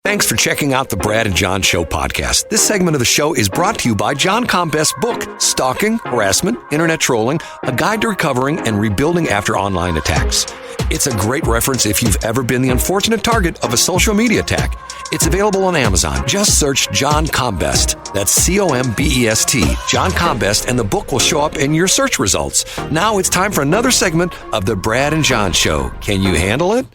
Thanks for checking out the Brad and John Show podcast. This segment of the show is brought to you by John Combest's book, Stalking, Harassment, Internet Trolling, A Guide to Recovering and Rebuilding After Online Attacks. It's a great reference if you've ever been the unfortunate target of a social media attack. It's available on Amazon. Just search John Combest. That's C-O-M-B-E-S-T, John Combest, and the book will show up in your search results. Now it's time for another segment of the Brad and John Show. Can you handle it?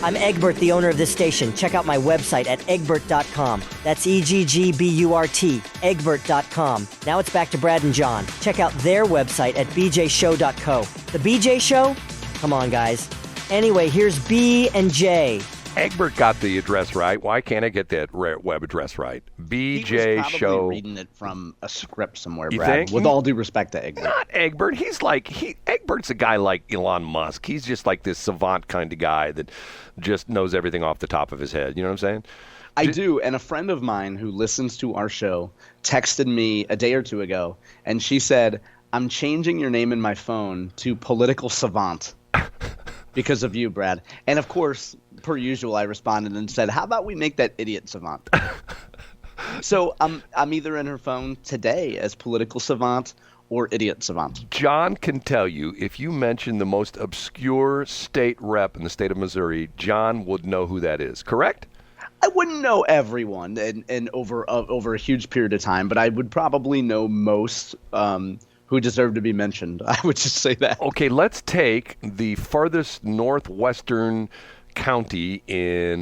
I'm Egbert, the owner of this station. Check out my website at egbert.com. That's E-G-G-B-U-R-T, egbert.com. Now it's back to Brad and John. Check out their website at bjshow.co. The BJ Show? Come on, guys. Anyway, here's B and J. Egbert got the address right. Why can't I get that web address right? BJ He was Show. probably reading it from a script somewhere, You Brad. think? With all due respect to Egbert. Not Egbert. Egbert's a guy like Elon Musk. He's just like this savant kind of guy that just knows everything off the top of his head. You know what I'm saying? I do, and a friend of mine who listens to our show texted me a day or two ago, and she said, I'm changing your name in my phone to Political Savant because of you, Brad. And of course, per usual, I responded and said, how about we make that Idiot Savant? So I'm either in her phone today as Political Savant or Idiot Savant. John can tell you, if you mention the most obscure state rep in the state of Missouri, John would know who that is, correct? I wouldn't know everyone and over a huge period of time, but I would probably know most who deserve to be mentioned. I would just say that. Okay, let's take the farthest northwestern county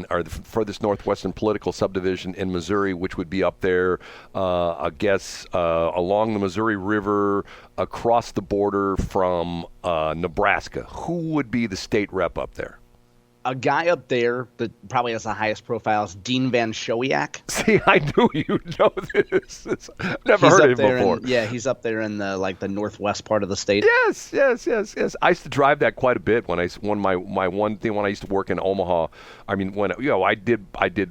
or the furthest northwestern political subdivision in Missouri, which would be up there, I guess, along the Missouri River, across the border from Nebraska. Who would be the state rep up there? A guy up there that probably has the highest profile is Dean Van Showiak. See, I knew you'd know this. Never heard of him before. He's up there in the northwest part of the state. Yes. I used to drive that quite a bit when I used to work in Omaha. I mean, when I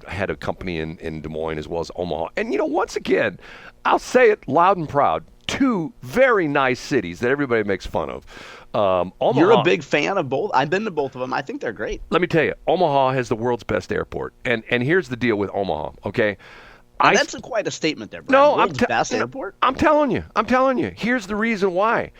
had a company in Des Moines as well as Omaha. And once again, I'll say it loud and proud. Two very nice cities that everybody makes fun of. Omaha, you're a big fan of both. I've been to both of them. I think they're great. Let me tell you, Omaha has the world's best airport. And here's the deal with Omaha, okay? That's quite a statement there, Brad. No, world's best airport? I'm telling you. Here's the reason why.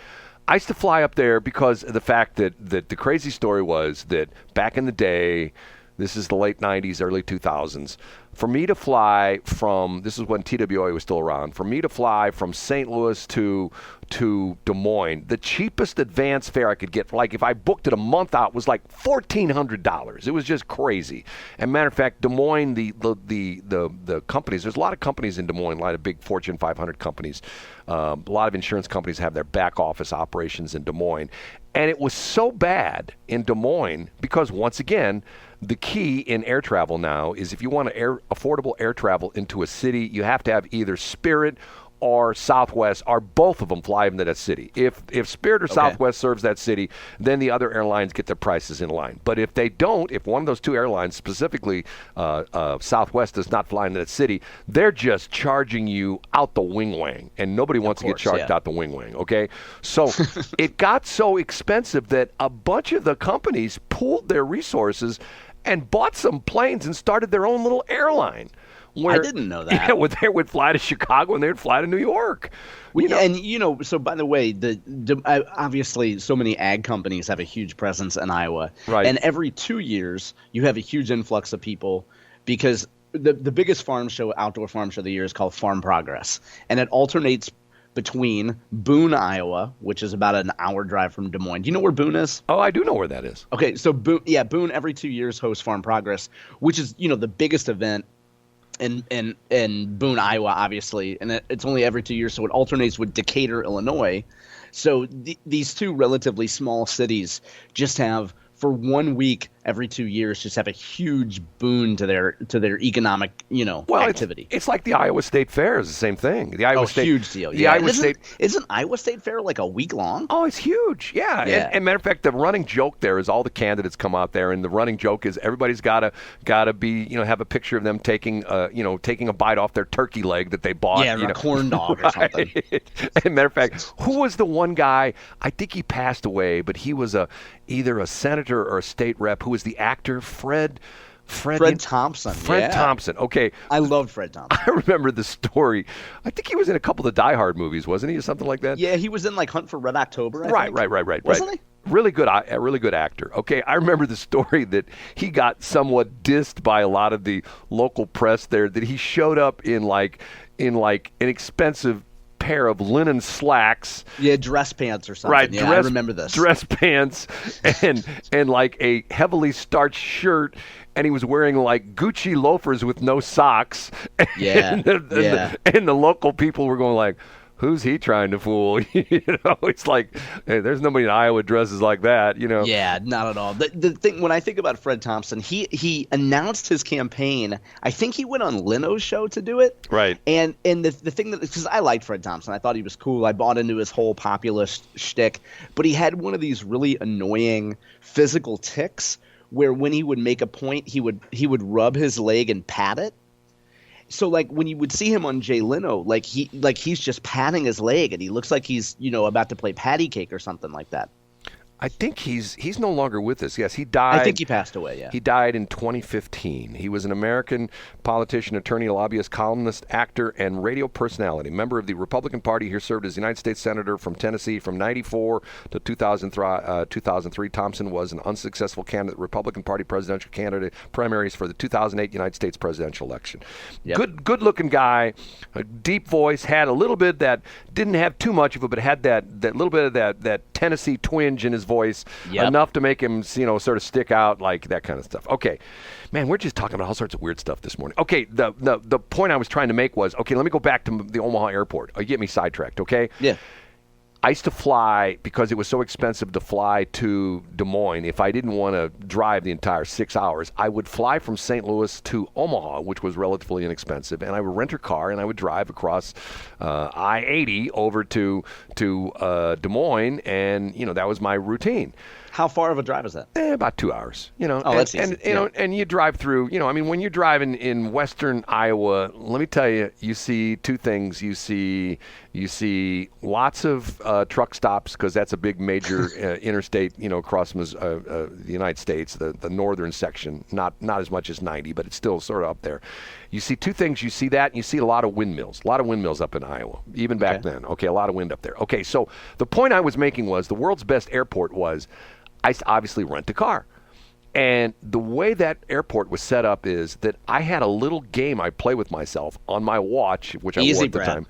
I used to fly up there because of the fact that the crazy story was that back in the day, this is the late 90s, early 2000s, for me to fly from, this is when TWA was still around, for me to fly from St. Louis to Des Moines, the cheapest advance fare I could get, like if I booked it a month out, was like $1,400. It was just crazy. And matter of fact, Des Moines, the companies, there's a lot of companies in Des Moines, a lot of big Fortune 500 companies. A lot of insurance companies have their back office operations in Des Moines. And it was so bad in Des Moines because, once again, the key in air travel now is if you want affordable air travel into a city, you have to have either Spirit or Southwest, or both of them fly into that city. If Spirit or Southwest serves that city, then the other airlines get their prices in line. But if they don't, if one of those two airlines, specifically Southwest, does not fly into that city, they're just charging you out the wing-wang, and nobody wants to get charged out the wing-wang, okay? So it got so expensive that a bunch of the companies pooled their resources and bought some planes and started their own little airline. I didn't know that. Yeah, they would fly to Chicago and they would fly to New York. So by the way, obviously so many ag companies have a huge presence in Iowa. Right. And every 2 years, you have a huge influx of people because the biggest outdoor farm show of the year is called Farm Progress. And it alternates between Boone, Iowa, which is about an hour drive from Des Moines. Do you know where Boone is? Oh, I do know where that is. Okay, so Boone every 2 years hosts Farm Progress, which is, the biggest event in Boone, Iowa, obviously, and it's only every 2 years, so it alternates with Decatur, Illinois. So these two relatively small cities just have, for 1 week every 2 years, just have a huge boon to their economic, activity. It's like the Iowa State Fair is the same thing. The Iowa State, huge deal. Isn't Iowa State Fair like a week long? Oh, it's huge. Yeah. And matter of fact, the running joke there is all the candidates come out there, and the running joke is everybody's gotta be, have a picture of them taking a bite off their turkey leg that they bought. Yeah, a corn dog or something. And matter of fact, who was the one guy? I think he passed away, but he was either a senator or a state rep who was the actor Fred. Fred Thompson. Fred Thompson. Okay. I loved Fred Thompson. I remember the story. I think he was in a couple of Die Hard movies, wasn't he, or something like that? Yeah, he was in like Hunt for Red October. Right. Wasn't he? Really good actor. Okay, I remember the story that he got somewhat dissed by a lot of the local press there, that he showed up in like an expensive pair of linen slacks. Yeah, dress pants or something. Right, yeah, I remember this. Dress pants and like a heavily starched shirt, and he was wearing like Gucci loafers with no socks. Yeah, and the local people were going like, who's he trying to fool? It's like, hey, there's nobody in Iowa dresses like that, Yeah, not at all. The thing, when I think about Fred Thompson, he announced his campaign. I think he went on Leno's show to do it. Right. And the thing that, because I liked Fred Thompson, I thought he was cool. I bought into his whole populist shtick, but he had one of these really annoying physical tics where when he would make a point, he would rub his leg and pat it. So like when you would see him on Jay Leno, he's just patting his leg and he looks like he's about to play patty cake or something like that. I think he's no longer with us. Yes, he died. I think he passed away, yeah. He died in 2015. He was an American politician, attorney, lobbyist, columnist, actor, and radio personality. Member of the Republican Party, he served as United States Senator from Tennessee from 94 to 2003. Thompson was an unsuccessful candidate, Republican Party presidential candidate primaries for the 2008 United States presidential election. Yep. Good-looking guy, a deep voice, had a little bit that, didn't have too much of it, but had that little bit of that Tennessee twinge in his voice, enough to make him, sort of stick out, like that kind of stuff. Okay, man, we're just talking about all sorts of weird stuff this morning. Okay, the point I was trying to make was, okay, let me go back to the Omaha airport. You get me sidetracked, okay? Yeah. I used to fly, because it was so expensive to fly to Des Moines. If I didn't want to drive the entire 6 hours, I would fly from St. Louis to Omaha, which was relatively inexpensive, and I would rent a car and I would drive across I-80 over to Des Moines, and that was my routine. How far of a drive is that? About 2 hours. That's easy. And you drive through. When you're driving in western Iowa, let me tell you, you see two things. You see lots of truck stops, because that's a big major interstate. Across the United States, the northern section. Not as much as 90, but it's still sort of up there. You see two things. You see that, and you see a lot of windmills. A lot of windmills up in Iowa, even back then. Okay, a lot of wind up there. Okay, so the point I was making was the world's best airport was, I obviously rent a car. And the way that airport was set up is that I had a little game I play with myself on my watch, which I wore at the time.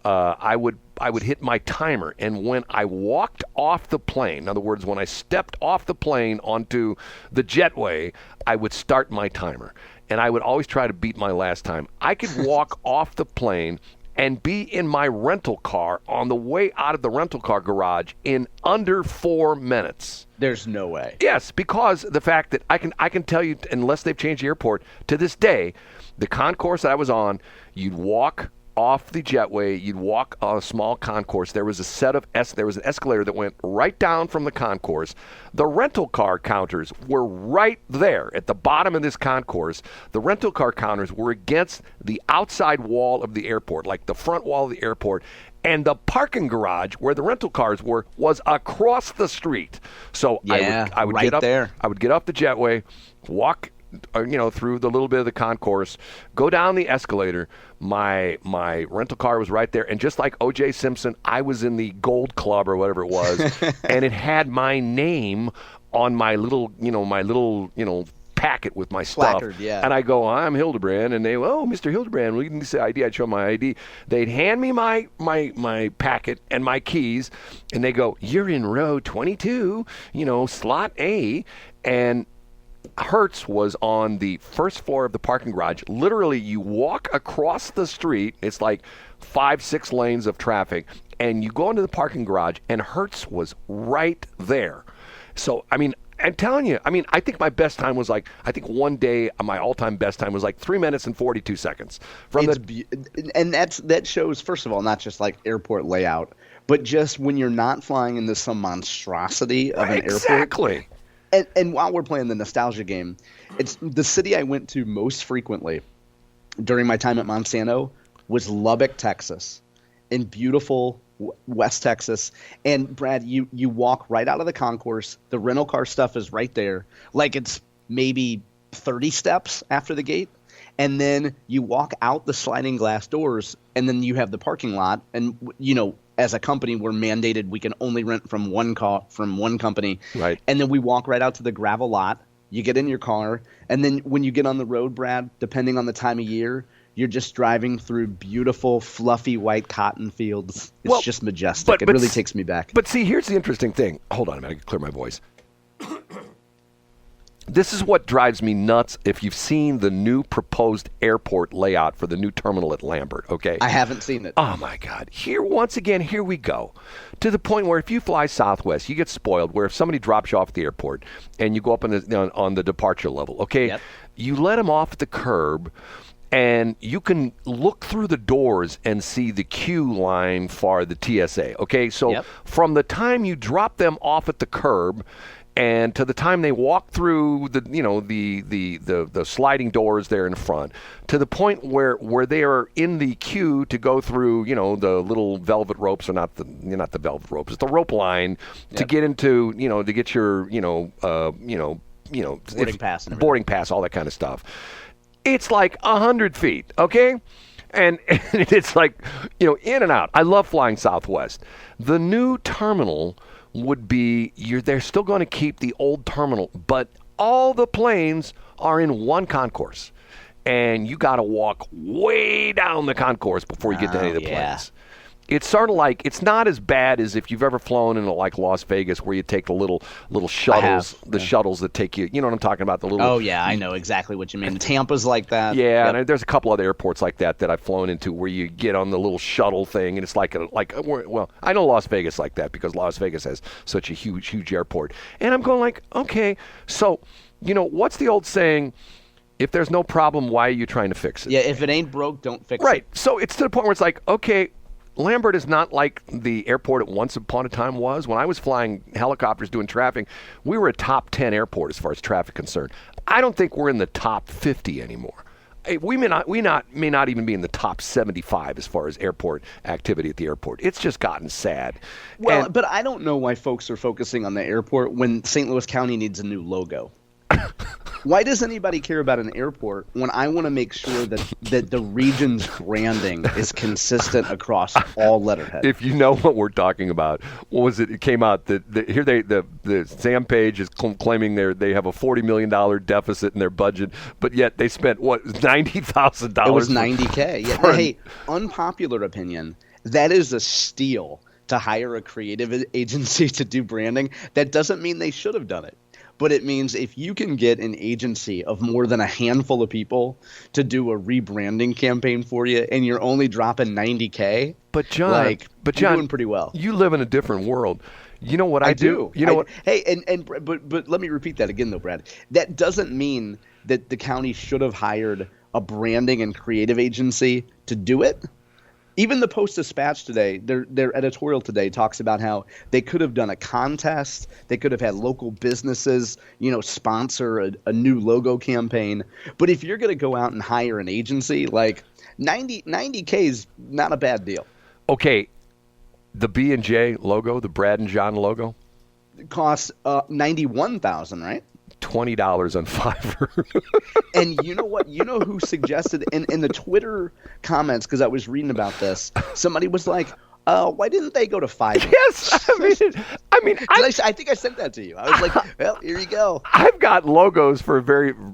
I would hit my timer, and when I walked off the plane, in other words, when I stepped off the plane onto the jetway, I would start my timer. And I would always try to beat my last time. I could walk off the plane and be in my rental car on the way out of the rental car garage in under 4 minutes. There's no way. Yes, because the fact that I can tell you, unless they've changed the airport, to this day, the concourse that I was on, you'd walk off the jetway, you'd walk a small concourse. There was an escalator that went right down from the concourse. The rental car counters were right there at the bottom of this concourse. The rental car counters were against the outside wall of the airport, like the front wall of the airport. And the parking garage where the rental cars were was across the street. So I would right get up there. I would get off the jetway, walk through the little bit of the concourse, go down the escalator. My rental car was right there, and just like O.J. Simpson, I was in the Gold Club or whatever it was, and it had my name on my little packet with my stuff. Placard, yeah. And I go, I'm Hildebrand, and they go, oh, Mr. Hildebrand, we can say ID. I'd show my ID. They'd hand me my packet and my keys, and they go, you're in row 22, slot A, and Hertz was on the first floor of the parking garage. Literally, you walk across the street. It's like 5-6 lanes of traffic, and you go into the parking garage, and Hertz was right there. So, I'm telling you, I think my best time was one day my all-time best time was 3 minutes and 42 seconds. And that shows, first of all, not just like airport layout, but just when you're not flying into some monstrosity of an airport. Exactly. And while we're playing the nostalgia game, it's the city I went to most frequently during my time at Monsanto was Lubbock, Texas, in beautiful West Texas. And Brad, you walk right out of the concourse. The rental car stuff is right there. Like it's maybe 30 steps after the gate. And then you walk out the sliding glass doors, and then you have the parking lot. And, as a company, we're mandated we can only rent from one company. Right. And then we walk right out to the gravel lot. You get in your car, and then when you get on the road, Brad, depending on the time of year, you're just driving through beautiful, fluffy white cotton fields. It's just majestic. It really takes me back. But see, here's the interesting thing. Hold on a minute. I can clear my voice. This is what drives me nuts if you've seen the new proposed airport layout for the new terminal at Lambert, okay? I haven't seen it. Oh, my God. Once again, here we go. To the point where if you fly Southwest, you get spoiled, where if somebody drops you off at the airport and you go up on the departure level, okay? Yep. You let them off at the curb, and you can look through the doors and see the queue line for the TSA, okay? So from the time you drop them off at the curb and to the time they walk through the sliding doors there in front, to the point where they are in the queue to go through, the little velvet ropes, or not the velvet ropes, it's the rope line to get into, to get your, boarding pass, all that kind of stuff. It's like 100 feet, okay? And it's like, in and out. I love flying Southwest. The new terminal would be, they're still going to keep the old terminal, but all the planes are in one concourse. And you got to walk way down the concourse before you get to any of the planes. It's sort of like, it's not as bad as if you've ever flown in like Las Vegas, where you take the little shuttles, shuttles that take you, you know what I'm talking about? The little. Oh yeah, I know exactly what you mean. Tampa's like that. Yeah, and there's a couple other airports like that I've flown into, where you get on the little shuttle thing, and it's well, I know Las Vegas like that because Las Vegas has such a huge airport. And I'm going like, okay, so, what's the old saying? If there's no problem, why are you trying to fix it? Yeah, if it ain't broke, don't fix it. Right. So it's to the point where it's like, okay, Lambert is not like the airport it once upon a time was. When I was flying helicopters doing traffic, we were a top 10 airport as far as traffic concerned. I don't think we're in the top 50 anymore. We may not even be in the top 75 as far as airport activity at the airport. It's just gotten sad. Well, but I don't know why folks are focusing on the airport when St. Louis County needs a new logo. Why does anybody care about an airport when I want to make sure that the region's branding is consistent across all letterhead? If you know what we're talking about, what was it? It came out that here the Sam Page is claiming they have a $40 million deficit in their budget, but yet they spent $90,000. It was $90K. Yeah. Hey, unpopular opinion. That is a steal to hire a creative agency to do branding. That doesn't mean they should have done it. But it means if you can get an agency of more than a handful of people to do a rebranding campaign for you, and you're only dropping $90K, John, you're doing pretty well. You live in a different world. You know what I do? You know what? Hey, but let me repeat that again, though, Brad. That doesn't mean that the county should have hired a branding and creative agency to do it. Even the Post-Dispatch today, their editorial today talks about how they could have done a contest. They could have had local businesses, sponsor a new logo campaign. But if you're going to go out and hire an agency, like $90K is not a bad deal. Okay, the B&J logo, the Brad and John logo, it costs $91,000, right? $20 on Fiverr. And you know what? You know who suggested in the Twitter comments, because I was reading about this, somebody was like, why didn't they go to Fiverr? Yes, I mean, I think I sent that to you. I was like, well, here you go. I've got logos for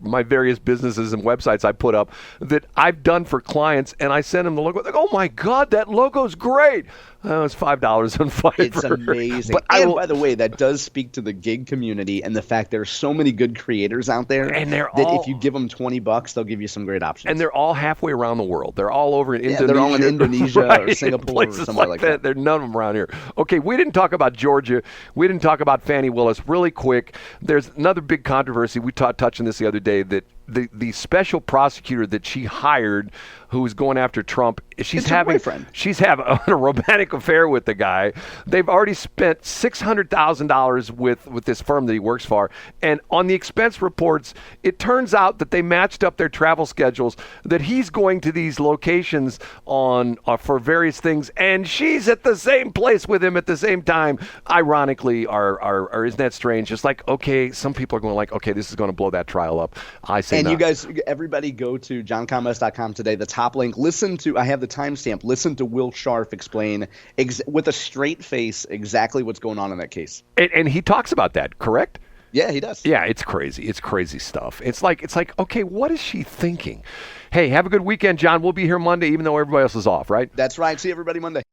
my various businesses and websites I put up that I've done for clients, and I send them the logo. Like, oh my God, that logo's great. It's $5 on Fiverr. It's amazing. By the way, that does speak to the gig community and the fact there are so many good creators out there, and if you give them $20, they'll give you some great options. And they're all halfway around the world. They're all over in Indonesia. They're all in Indonesia right, or Singapore or somewhere like that. There's none of them around here. Okay, we didn't talk about Georgia. We didn't talk about Fannie Willis. Really quick, there's another big controversy. We touched on this the other day, that the special prosecutor that she hired, who was going after Trump, she's having a romantic affair with the guy. They've already spent $600,000 with this firm that he works for, and on the expense reports, it turns out that they matched up their travel schedules. That he's going to these locations for various things, and she's at the same place with him at the same time. Ironically, or isn't that strange? It's like, okay, some people are going like, okay, this is going to blow that trial up. I say, and no. You guys, everybody, go to johncombest.com today. The top link. I have the timestamp. Listen to Will Scharf explain with a straight face exactly what's going on in that case. And he talks about that, correct? Yeah, he does. Yeah, it's crazy. It's crazy stuff. It's like, okay, what is she thinking? Hey, have a good weekend, John. We'll be here Monday, even though everybody else is off, right? That's right. See everybody Monday.